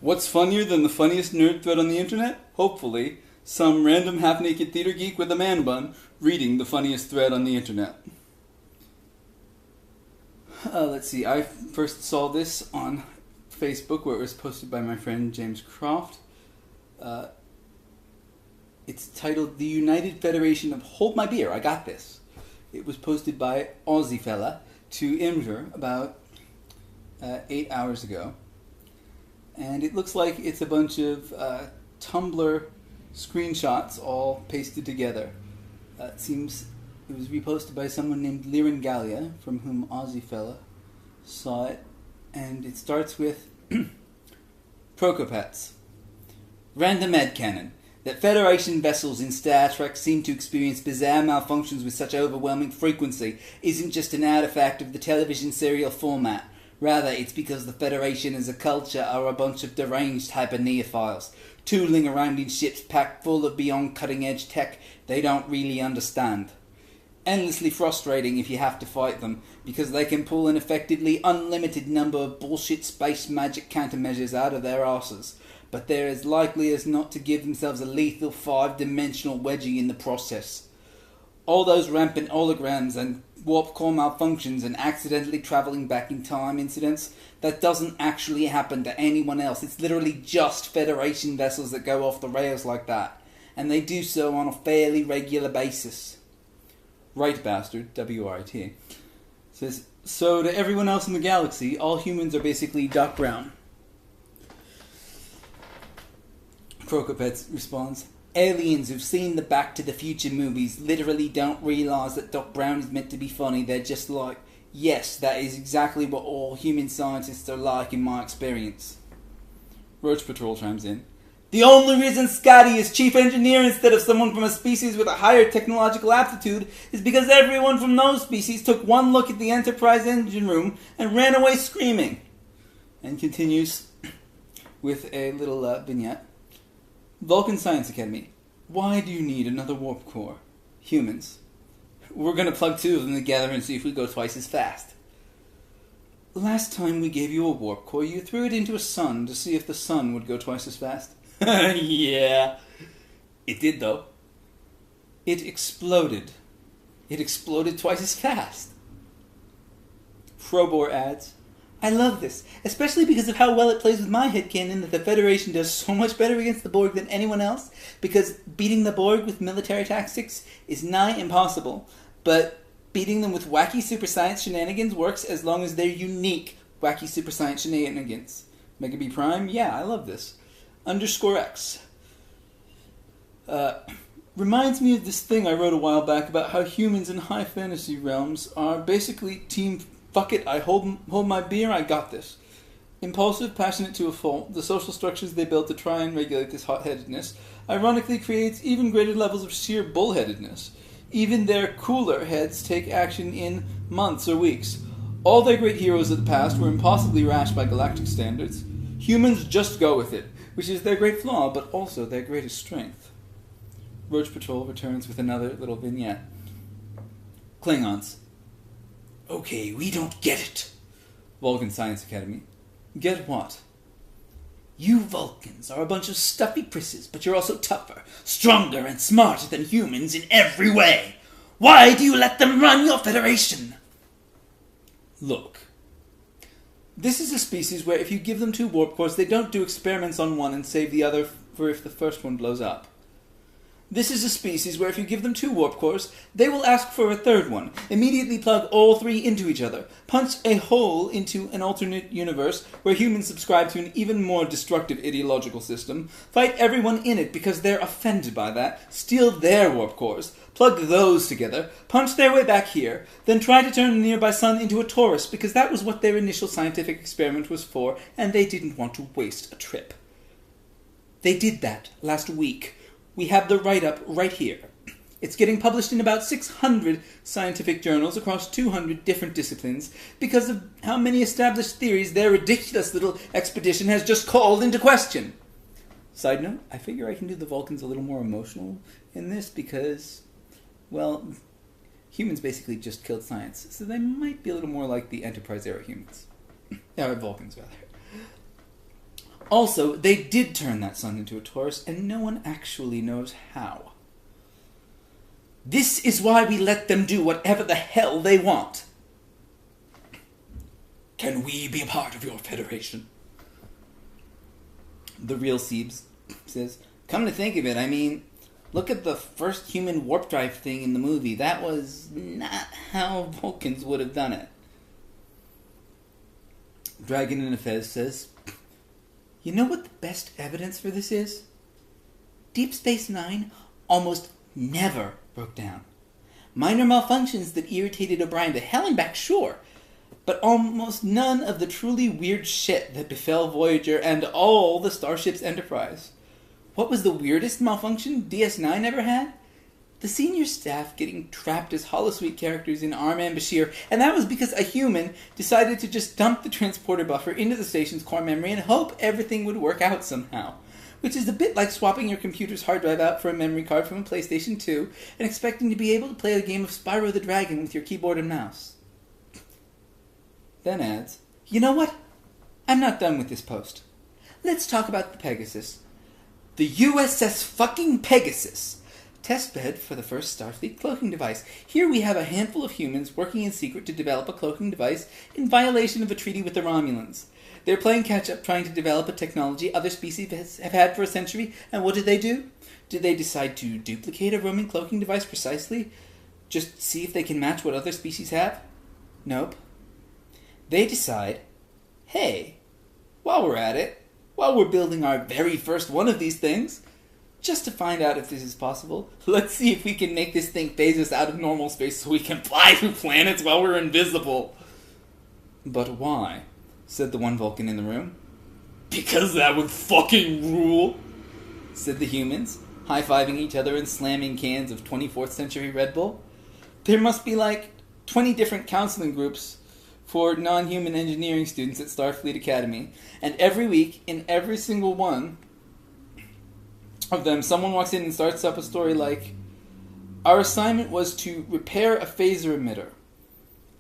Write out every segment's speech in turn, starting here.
What's funnier than the funniest nerd thread on the internet? Hopefully, some random half-naked theater geek with a man bun reading the funniest thread on the internet. Let's see, I first saw this on Facebook where it was posted by my friend James Croft. It's titled The United Federation of Hold My Beer, I Got This. It was posted by Aussie fella to Imgur about 8 hours ago. And it looks like it's a bunch of Tumblr screenshots all pasted together. It seems it was reposted by someone named Liren Gallia, from whom Aussie fella saw it. And it starts with Prokopets. Random headcanon that Federation vessels in Star Trek seem to experience bizarre malfunctions with such overwhelming frequency isn't just an artifact of the television serial format. Rather, it's because the Federation as a culture are a bunch of deranged hyper-neophiles, tooling around in ships packed full of beyond cutting-edge tech they don't really understand. Endlessly frustrating if you have to fight them, because they can pull an effectively unlimited number of bullshit space magic countermeasures out of their arses, but they're as likely as not to give themselves a lethal 5-dimensional wedgie in the process. All those rampant holograms and warp core malfunctions and accidentally travelling back in time incidents, that doesn't actually happen to anyone else. It's literally just Federation vessels that go off the rails like that, and they do so on a fairly regular basis. Right Bastard, W-R-I-T, says, so to everyone else in the galaxy, all humans are basically Doc Brown. Prokopets responds, aliens who've seen the Back to the Future movies literally don't realise that Doc Brown is meant to be funny. They're just like, yes, that is exactly what all human scientists are like in my experience. Roach Patrol chimes in. The only reason Scotty is chief engineer instead of someone from a species with a higher technological aptitude is because everyone from those species took one look at the Enterprise engine room and ran away screaming. And continues with a little vignette. Vulcan Science Academy. Why do you need another warp core? Humans. We're going to plug 2 of them together and see if we go twice as fast. Last time we gave you a warp core, you threw it into a sun to see if the sun would go twice as fast. Yeah. It did, though. It exploded. It exploded twice as fast. Frobor adds, I love this, especially because of how well it plays with my headcanon that the Federation does so much better against the Borg than anyone else, because beating the Borg with military tactics is nigh impossible, but beating them with wacky super science shenanigans works as long as they're unique wacky super science shenanigans. Mega B Prime, yeah, I love this. _X. Reminds me of this thing I wrote a while back about how humans in high fantasy realms are basically team fuck it, I hold my beer, I got this. Impulsive, passionate to a fault, the social structures they build to try and regulate this hot-headedness ironically creates even greater levels of sheer bullheadedness. Even their cooler heads take action in months or weeks. All their great heroes of the past were impossibly rash by galactic standards. Humans just go with it, which is their great flaw, but also their greatest strength. Roach Patrol returns with another little vignette. Klingons. Okay, we don't get it. Vulcan Science Academy. Get what? You Vulcans are a bunch of stuffy prisses, but you're also tougher, stronger, and smarter than humans in every way. Why do you let them run your Federation? Look. This is a species where if you give them 2 warp cores, they don't do experiments on one and save the other for if the first one blows up. This is a species where if you give them 2 warp cores, they will ask for a third one, immediately plug all 3 into each other, punch a hole into an alternate universe where humans subscribe to an even more destructive ideological system, fight everyone in it because they're offended by that, steal their warp cores, plug those together, punch their way back here, then try to turn a nearby sun into a torus because that was what their initial scientific experiment was for, and they didn't want to waste a trip. They did that last week. We have the write-up right here. It's getting published in about 600 scientific journals across 200 different disciplines because of how many established theories their ridiculous little expedition has just called into question. Side note, I figure I can do the Vulcans a little more emotional in this because, well, humans basically just killed science, so they might be a little more like the Enterprise-era humans. Vulcans, rather. Also, they did turn that sun into a Taurus, and no one actually knows how. This is why we let them do whatever the hell they want. Can we be a part of your federation? The real Siebes says, come to think of it, I mean, look at the first human warp drive thing in the movie. That was not how Vulcans would have done it. Dragon in a Fez says, you know what the best evidence for this is? Deep Space Nine almost never broke down. Minor malfunctions that irritated O'Brien to hell and back, sure, but almost none of the truly weird shit that befell Voyager and all the Starship's Enterprise. What was the weirdest malfunction DS9 ever had? The senior staff getting trapped as holosuite characters in Arm and Bashir, and that was because a human decided to just dump the transporter buffer into the station's core memory and hope everything would work out somehow. Which is a bit like swapping your computer's hard drive out for a memory card from a PlayStation 2 and expecting to be able to play a game of Spyro the Dragon with your keyboard and mouse. Then adds, you know what? I'm not done with this post. Let's talk about the Pegasus. The USS fucking Pegasus. Testbed for the first Starfleet cloaking device. Here we have a handful of humans working in secret to develop a cloaking device in violation of a treaty with the Romulans. They're playing catch-up trying to develop a technology other species have had for a century, and what did they do? Did they decide to duplicate a roaming cloaking device precisely? Just see if they can match what other species have? Nope. They decide, hey, while we're at it, while we're building our very first one of these things, just to find out if this is possible, let's see if we can make this thing phase us out of normal space so we can fly through planets while we're invisible. But why? Said the one Vulcan in the room. Because that would fucking rule, said the humans, high-fiving each other and slamming cans of 24th century Red Bull. There must be like 20 different counseling groups for non-human engineering students at Starfleet Academy, and every week, in every single one of them, someone walks in and starts up a story like, our assignment was to repair a phaser emitter,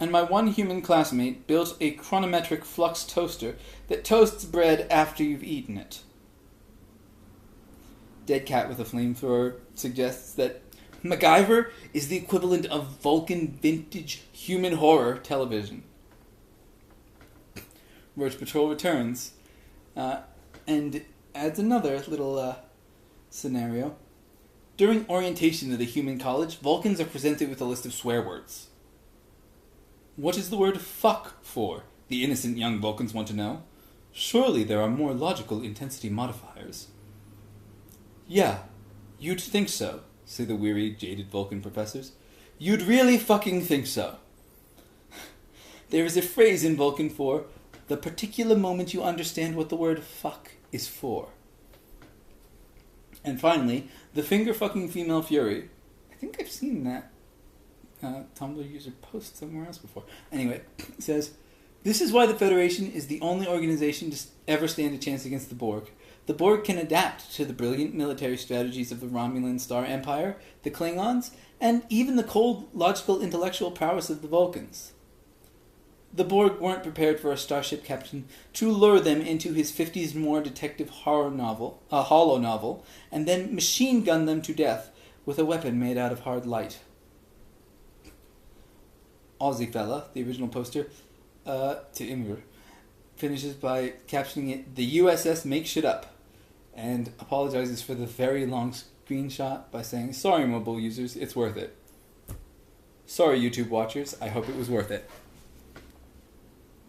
and my one human classmate built a chronometric flux toaster that toasts bread after you've eaten it. Dead Cat with a Flamethrower suggests that MacGyver is the equivalent of Vulcan vintage human horror television. Roach Patrol returns and adds another little scenario. During orientation at a human college, Vulcans are presented with a list of swear words. What is the word fuck for? The innocent young Vulcans want to know. Surely there are more logical intensity modifiers. Yeah, you'd think so, say the weary, jaded Vulcan professors. You'd really fucking think so. There is a phrase in Vulcan for the particular moment you understand what the word fuck is for. And finally, the finger-fucking female fury. I think I've seen that Tumblr user post somewhere else before. Anyway, it says, this is why the Federation is the only organization to ever stand a chance against the Borg. The Borg can adapt to the brilliant military strategies of the Romulan Star Empire, the Klingons, and even the cold, logical, intellectual prowess of the Vulcans. The Borg weren't prepared for a starship captain to lure them into his 50s more detective horror novel, hollow novel, and then machine gun them to death with a weapon made out of hard light. Aussie Fella, the original poster, to Imgur, finishes by captioning it, the USS makes shit up, and apologizes for the very long screenshot by saying, sorry mobile users, it's worth it. Sorry YouTube watchers, I hope it was worth it.